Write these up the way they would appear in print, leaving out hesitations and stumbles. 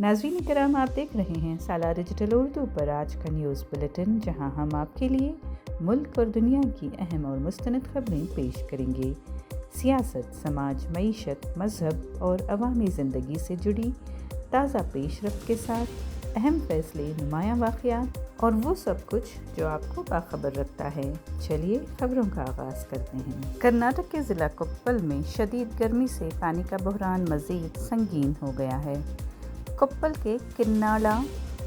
नाज़रीन करام, आप देख रहे हैं सालार डिजिटल उर्दू पर आज का न्यूज़ बुलेटिन, जहां हम आपके लिए मुल्क और दुनिया की अहम और मुस्तनद खबरें पेश करेंगे। सियासत, समाज, मईशत, मजहब और अवामी ज़िंदगी से जुड़ी ताज़ा पेशरफ्त के साथ अहम फैसले, नुमायां वाक़यात और वो सब कुछ जो आपको बाखबर रखता है। चलिए खबरों का आगाज़ करते हैं। कर्नाटक के ज़िला कोप्पल में शदीद गर्मी से पानी का बहरान मज़ीद संगीन हो गया है। कोप्पल के किन्नाला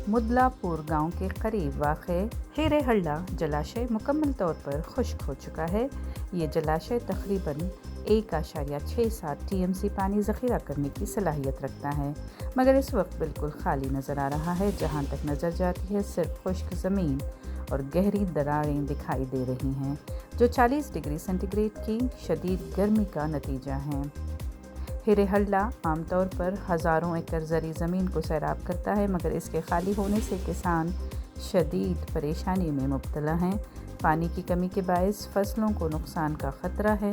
मुदलापुर गांव के करीब वाक़े हिरेहल्ला जलाशय मुकम्मल तौर पर खुश्क हो चुका है। ये जलाशय तकरीबन 1.67 टीएमसी पानी ज़ख़ीरा करने की सलाहियत रखता है, मगर इस वक्त बिल्कुल खाली नज़र आ रहा है। जहां तक नज़र जाती है सिर्फ खुश्क ज़मीन और गहरी दरारें दिखाई दे रही हैं, जो 40 डिग्री सेंटीग्रेड की शदीद गर्मी का नतीजा है। हिरेहल्ला आमतौर पर हज़ारों एकड़ ज़री ज़मीन को सैराब करता है, मगर इसके खाली होने से किसान शदीद परेशानी में मुब्तला हैं। पानी की कमी के बायस फसलों को नुकसान का ख़तरा है।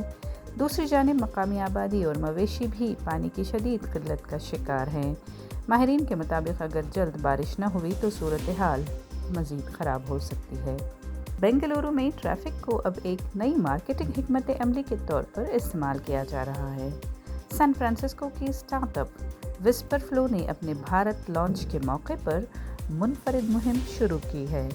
दूसरी जानिब मकामी आबादी और मवेशी भी पानी की शदीद किल्लत का शिकार हैं। माहिरीन के मुताबिक अगर जल्द बारिश न हुई तो सूरत हाल मज़ीद ख़राब हो सकती है। बेंगलुरु में ट्रैफ़िक को अब एक नई मार्केटिंग हिकमत अमली के तौर पर इस्तेमाल किया जा रहा है। सैन फ्रांसिस्को की स्टार्टअप विस्पर फ्लो ने अपने भारत लॉन्च के मौके पर मुनफरिद मुहिम शुरू की है।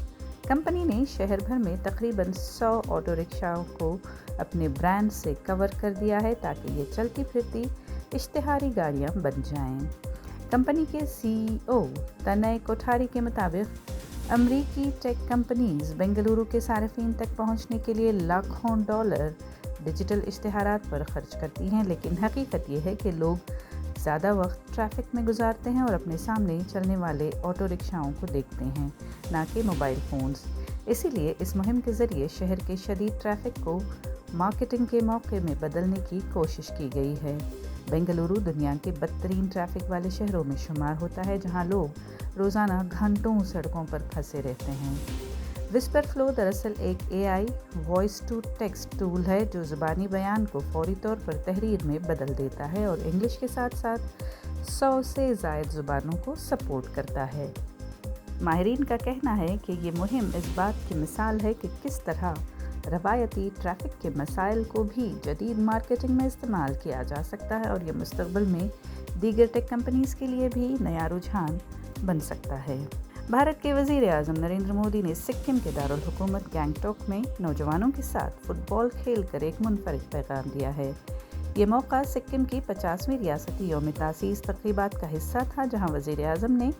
कंपनी ने शहर भर में तकरीबन 100 ऑटो रिक्शाओं को अपने ब्रांड से कवर कर दिया है, ताकि ये चलती फिरती इश्तिहारी गाड़ियां बन जाएं। कंपनी के सीईओ तनय कोठारी के मुताबिक अमरीकी टेक कंपनीज बेंगलुरु के सार्फिन तक पहुंचने के लिए लाखों डॉलर डिजिटल इश्तिहारात पर खर्च करती हैं, लेकिन हकीकत यह है कि लोग ज़्यादा वक्त ट्रैफिक में गुजारते हैं और अपने सामने चलने वाले ऑटो रिक्शाओं को देखते हैं, ना कि मोबाइल फ़ोन्स। इसीलिए इस मुहिम के ज़रिए शहर के शदीद ट्रैफिक को मार्केटिंग के मौके में बदलने की कोशिश की गई है। बेंगलुरु दुनिया के बदतरीन ट्रैफिक वाले शहरों में शुमार होता है, जहां लोग रोज़ाना घंटों सड़कों पर फंसे रहते हैं। विस्पर फ्लो दरअसल एक AI voice to text tool है, जो ज़ुबानी बयान को फौरी तौर पर तहरीर में बदल देता है और इंग्लिश के साथ साथ 100 से ज़ायद ज़ुबानों को सपोर्ट करता है। माहिरीन का कहना है कि ये मुहिम इस बात की मिसाल है कि किस तरह रवायती ट्रैफिक के मसाइल को भी जदीद मार्केटिंग में इस्तेमाल किया जा सकता है, और ये मुस्तक़बिल में दीगर टेक कंपनीज़ के लिए भी नया रुझान बन सकता है। भारत के वज़ीर आज़म नरेंद्र मोदी ने सिक्किम के दारुल हुकूमत गैंगटॉक में नौजवानों के साथ फुटबॉल खेल कर एक मुनफरिद पैगाम दिया है। ये मौका सिक्किम की 50वीं रियासती यौम तासीस तक़रीबात का हिस्सा था, जहां वज़ीर आज़म ने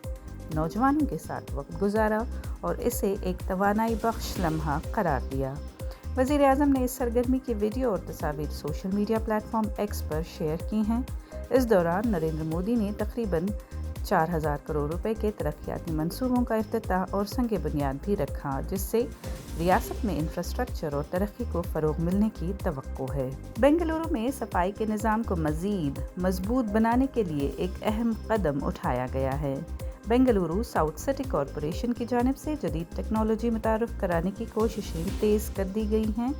नौजवानों के साथ वक्त गुजारा और इसे एक तवानाई बख्श लम्हा करार दिया। वज़ीर आज़म ने इस सरगर्मी की वीडियो और तस्वीर सोशल मीडिया प्लेटफॉर्म एक्स पर शेयर की हैं। इस दौरान नरेंद्र मोदी ने तकरीबन 4000 करोड़ रुपए के तरक्याती मंसूबों का इफ्तिताह और संग बुनियाद भी रखा, जिससे रियासत में इंफ्रास्ट्रक्चर और तरक्की को फ़रोग मिलने की तवक्को है। बेंगलुरु में सफाई के निज़ाम को मज़ीद मजबूत बनाने के लिए एक अहम कदम उठाया गया है। बेंगलुरु साउथ सिटी कॉरपोरेशन की जानिब से जदीद टेक्नोलॉजी मुतारफ़ कराने की कोशिशें तेज़ कर दी गई हैं।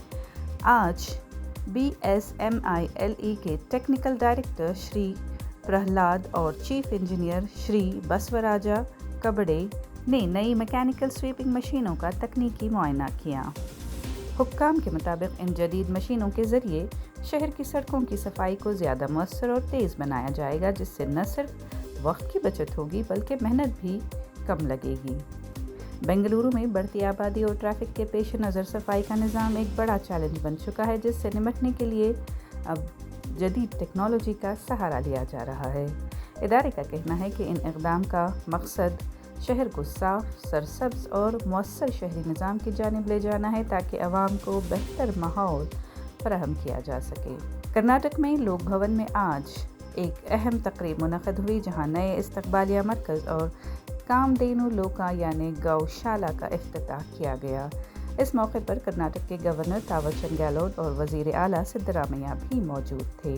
आज BSMILE के टेक्निकल डायरेक्टर श्री प्रहलाद और चीफ इंजीनियर श्री बसवराजा कबड़े ने नई मैकेनिकल स्वीपिंग मशीनों का तकनीकी मुआयना किया। हुक्काम के मुताबिक इन जदीद मशीनों के ज़रिए शहर की सड़कों की सफाई को ज़्यादा मौसर और तेज़ बनाया जाएगा, जिससे न सिर्फ वक्त की बचत होगी बल्कि मेहनत भी कम लगेगी। बेंगलुरु में बढ़ती आबादी और ट्रैफिक के पेश नज़र सफाई का निज़ाम एक बड़ा चैलेंज बन चुका है, जिससे निपटने के लिए अब जदीद टेक्नोलॉजी का सहारा लिया जा रहा है। इदारे का कहना है कि इन इक़दाम का मकसद शहर को साफ, सरसब्ज़ और मौसर शहरी निज़ाम की जानिब ले जाना है, ताकि आवाम को बेहतर माहौल फराहम किया जा सके। कर्नाटक में लोक भवन में आज एक अहम तकरीब मुनक़द हुई, जहां नए इस्तक़बालिया मरकज़ और कामधेनु लोका यानी गौशाला का इफ्तिताह किया गया। इस मौके पर कर्नाटक के गवर्नर तावरचंद गहलोत और वज़ीर आला सिद्धरामैया भी मौजूद थे।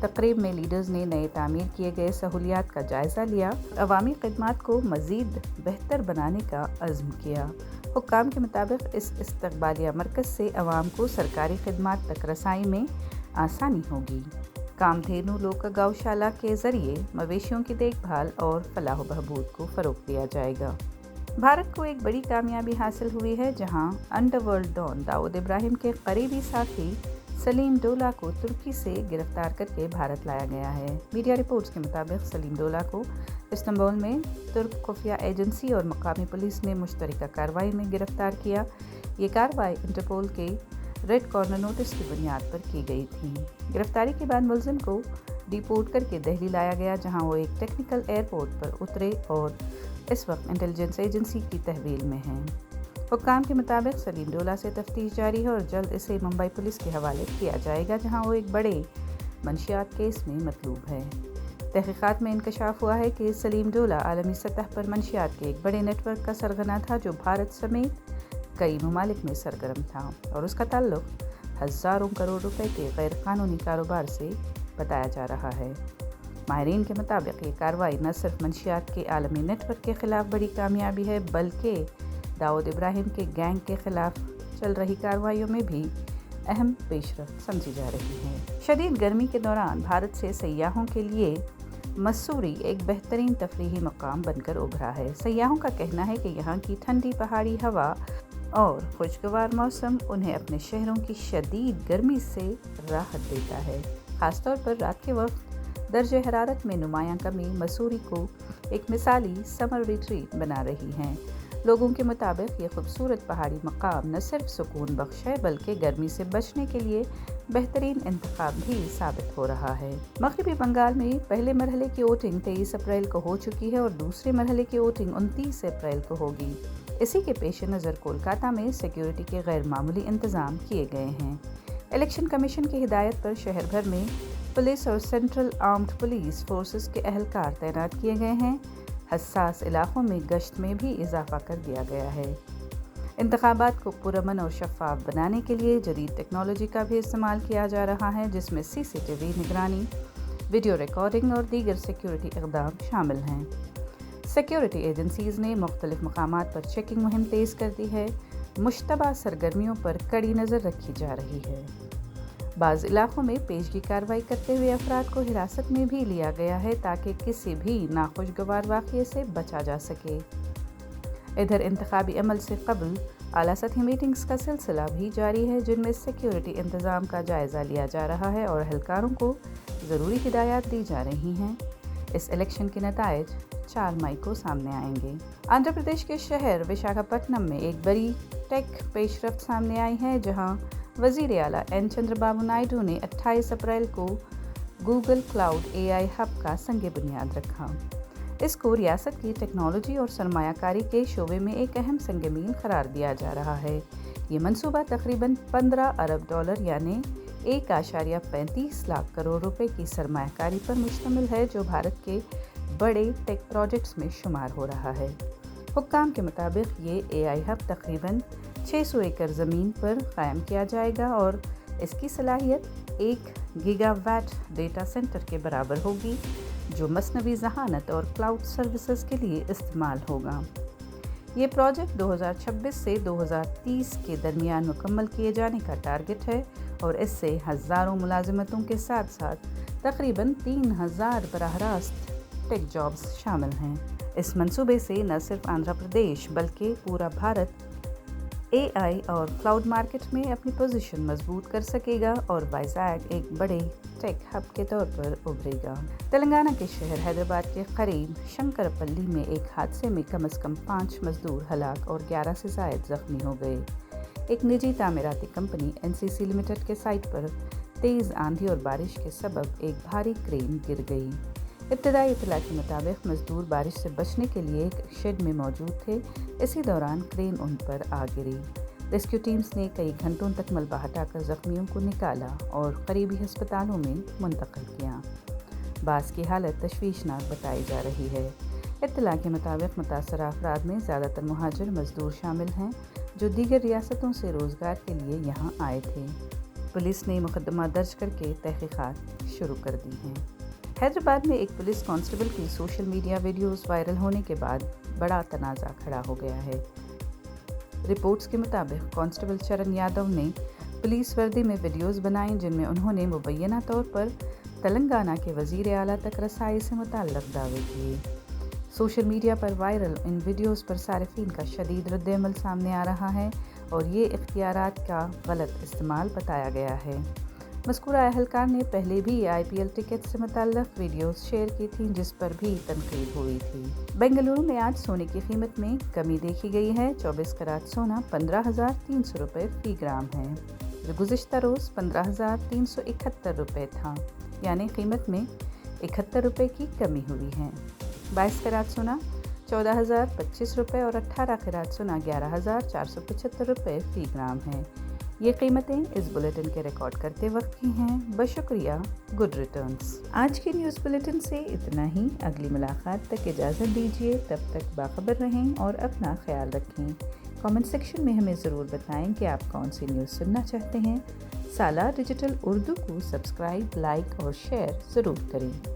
तकरीब में लीडर्स ने नए तामीर किए गए सहूलियात का जायज़ा लिया, अवामी खिदमात को मज़ीद बेहतर बनाने का अज़्म किया। हुक्काम के मुताबिक इस इस्तक़बालिया मरकज़ से अवाम को सरकारी खिदमात तक रसाई में आसानी होगी। कामधेनु लोक गौशाला के जरिए मवेशियों की देखभाल और फलाह बहबूद को फ़रोग़ दिया जाएगा। भारत को एक बड़ी कामयाबी हासिल हुई है, जहां अंडरवर्ल्ड डॉन दाऊद इब्राहिम के करीबी साथी सलीम डोला को तुर्की से गिरफ्तार करके भारत लाया गया है। मीडिया रिपोर्ट्स के मुताबिक सलीम डोला को इस्तांबुल में तुर्क खुफिया एजेंसी और मकामी पुलिस ने मुश्तरका कार्रवाई में गिरफ्तार किया। ये कार्रवाई इंटरपोल के रेड कॉर्नर नोटिस की बुनियाद पर की गई थी। गिरफ्तारी के बाद मुलजिम को डिपोर्ट करके दिल्ली लाया गया, जहां वो एक टेक्निकल एयरपोर्ट पर उतरे और इस वक्त इंटेलिजेंस एजेंसी की तहवील में हैं। हुक्काम के मुताबिक सलीम डोला से तफ्तीश जारी है और जल्द इसे मुंबई पुलिस के हवाले किया जाएगा, जहां वो एक बड़े मंशियात केस में मतलूब है। तहकीकात में इंकशाफ हुआ है कि सलीम डोला आलमी सतह पर मंशियात के एक बड़े नेटवर्क का सरगना था, जो भारत समेत कई ममालिक में सरगर्म था और उसका ताल्लुक हज़ारों करोड़ रुपए के गैर कानूनी कारोबार से बताया जा रहा है। माहिरीन के मुताबिक ये कार्रवाई न सिर्फ मंशियात के आलमी नेटवर्क के ख़िलाफ़ बड़ी कामयाबी है, बल्कि दाऊद इब्राहिम के गैंग के ख़िलाफ़ चल रही कार्रवाइयों में भी अहम पेशरफ्त समझी जा रही है। शदीद गर्मी के दौरान भारत से सयाहों के लिए मसूरी एक बेहतरीन तफरीही मकाम बनकर उभरा है। सयाहों का कहना है कि यहाँ की ठंडी पहाड़ी हवा और खुशगवार मौसम उन्हें अपने शहरों की शदीद गर्मी से राहत देता है। ख़ासतौर पर रात के वक्त दर्जे हरारत में नुमायां कमी मसूरी को एक मिसाली समर रिट्रीट बना रही है। लोगों के मुताबिक ये खूबसूरत पहाड़ी मकाम न सिर्फ सुकून बख्श है, बल्कि गर्मी से बचने के लिए बेहतरीन इंतखाब भी साबित हो रहा है। मगरबी बंगाल में पहले मरहले की वोटिंग 23 अप्रैल को हो चुकी है और दूसरे मरहले की वोटिंग 29 अप्रैल को होगी। इसी के पेश नज़र कोलकाता में सिक्योरिटी के गैर मामूली इंतज़ाम किए गए हैं। इलेक्शन कमीशन की हिदायत पर शहर भर में पुलिस और सेंट्रल आर्म्ड पुलिस फोर्सेस के अहलकार तैनात किए गए हैं। हसास इलाकों में गश्त में भी इजाफा कर दिया गया है। इंतखाबात को पुरअमन और शफाफ बनाने के लिए जदीद टेक्नोलॉजी का भी इस्तेमाल किया जा रहा है, जिसमें CCTV निगरानी, वीडियो रिकॉर्डिंग और दीगर सिक्योरिटी इक़दाम शामिल हैं। सिक्योरिटी एजेंसीज़ ने मुख्तलिफ मकामात पर चेकिंग मुहिम तेज़ कर दी है। मुश्तबा सरगर्मियों पर कड़ी नज़र रखी जा रही है। बाज़ इलाक़ों में पेशगी कार्रवाई करते हुए अफराद को हिरासत में भी लिया गया है, ताकि किसी भी नाखुशगवार वाक़ये से बचा जा सके। इधर इंतखाबी अमल से कबल आला सतही मीटिंग्स का सिलसिला भी जारी है, जिनमें सिक्योरिटी इंतज़ाम का जायज़ा लिया जा रहा है और एहलकारों को ज़रूरी हिदायत दी जा रही हैं। इस इलेक्शन के नताइज 4 मई को सामने आएंगे। आंध्र प्रदेश के शहर विशाखापट्टनम में एक बड़ी टेक पेशरफ्त सामने आई है, जहां वज़ीर आला एन चंद्रबाबू नायडू ने 28 अप्रैल को गूगल क्लाउड AI हब का संग बुनियाद रखा। इसको रियासत की टेक्नोलॉजी और सरमायाकारी के शोबे में एक अहम संग-मील करार दिया जा रहा है। ये मंसूबा तकरीबन $15 अरब यानी 1.35 लाख करोड़ रुपए की सरमायाकारी पर मुश्तमिल है, जो भारत के बड़े टेक प्रोजेक्ट्स में शुमार हो रहा है। हुक्काम के मुताबिक ये AI हब तकरीबन 600 एकड़ ज़मीन पर कायम किया जाएगा और इसकी सलाहियत 1 गीगावाट डेटा सेंटर के बराबर होगी, जो मसनवी ज़हानत और क्लाउड सर्विसेज के लिए इस्तेमाल होगा। ये प्रोजेक्ट 2026 से 2030 के दरमियान मुकम्मल किए जाने का टारगेट है और इससे हज़ारों मुलाजिमतों के साथ साथ तकरीबन 3000 बराह रास्त टेक जॉब्स शामिल हैं। इस मंसूबे से न सिर्फ आंध्र प्रदेश बल्कि पूरा भारत AI और क्लाउड मार्केट में अपनी पोजीशन मजबूत कर सकेगा और वाइज़ैग एक बड़े टेक हब के तौर पर उभरेगा। तेलंगाना के शहर हैदराबाद के करीब शंकरपल्ली में एक हादसे में कम से कम 5 मजदूर हलाक और 11 से ज़ायद ज़ख्मी हो गए। एक निजी तामीराती कंपनी NCC लिमिटेड के साइट पर तेज़ आंधी और बारिश के सबब एक भारी क्रेन गिर गई। इब्तदाई इत्तला के मुताबिक मजदूर बारिश से बचने के लिए एक शेड में मौजूद थे। इसी दौरान क्रेन उन पर आ गिरी। रेस्क्यू टीम्स ने कई घंटों तक मलबा हटाकर ज़ख्मियों को निकाला और करीबी अस्पतालों में मुंतकिल किया। बास की हालत तशवीशनाक बताई जा रही है। इत्तला के मुताबिक मुतासरा अफराद में ज़्यादातर मुहाजिर मजदूर शामिल हैं, जो दीगर रियासतों से रोज़गार के लिए यहाँ आए थे। पुलिस ने मुकदमा दर्ज करके तहकीकात शुरू कर दी हैं। हैदराबाद में एक पुलिस कांस्टेबल की सोशल मीडिया वीडियोस वायरल होने के बाद बड़ा तनाज़ा खड़ा हो गया है। रिपोर्ट्स के मुताबिक कांस्टेबल चरण यादव ने पुलिस वर्दी में वीडियोस बनाई, जिनमें उन्होंने मुबैना तौर पर تلنگانہ کے وزیر اعلیٰ تک رسائی سے متعلق دعوے کیے۔ سوشل میڈیا پر وائرل ان ویڈیوز پر صارفین کا شدید رد عمل سامنے آ رہا ہے اور یہ اختیارات کا غلط استعمال بتایا گیا ہے۔ مذکورہ اہلکار نے پہلے بھی IPL ٹکٹ سے متعلق ویڈیوز شیئر کی تھیں جس پر بھی تنقید ہوئی تھی۔ بنگلورو میں آج سونے کی قیمت میں کمی دیکھی گئی ہے۔ 24 کیرٹ سونا 15,300 روپے فی گرام ہے، جو گزشتہ روز 15,371 روپے تھا، یعنی قیمت میں 71 روپے کی کمی ہوئی ہے۔ 22 کیرٹ سونا 14,025 روپے اور 18 کیرٹ سونا 11,475 روپے فی گرام ہے۔ یہ قیمتیں اس بلیٹن کے ریکارڈ کرتے وقت کی ہیں۔ بشکریہ گڈ ریٹرنز۔ آج کے نیوز بلیٹن سے اتنا ہی۔ اگلی ملاقات تک اجازت دیجیے، تب تک باخبر رہیں اور اپنا خیال رکھیں۔ کامنٹ سیکشن میں ہمیں ضرور بتائیں کہ آپ کون سی نیوز سننا چاہتے ہیں۔ سالار ڈیجیٹل اردو کو سبسکرائب، لائک اور شیئر ضرور کریں۔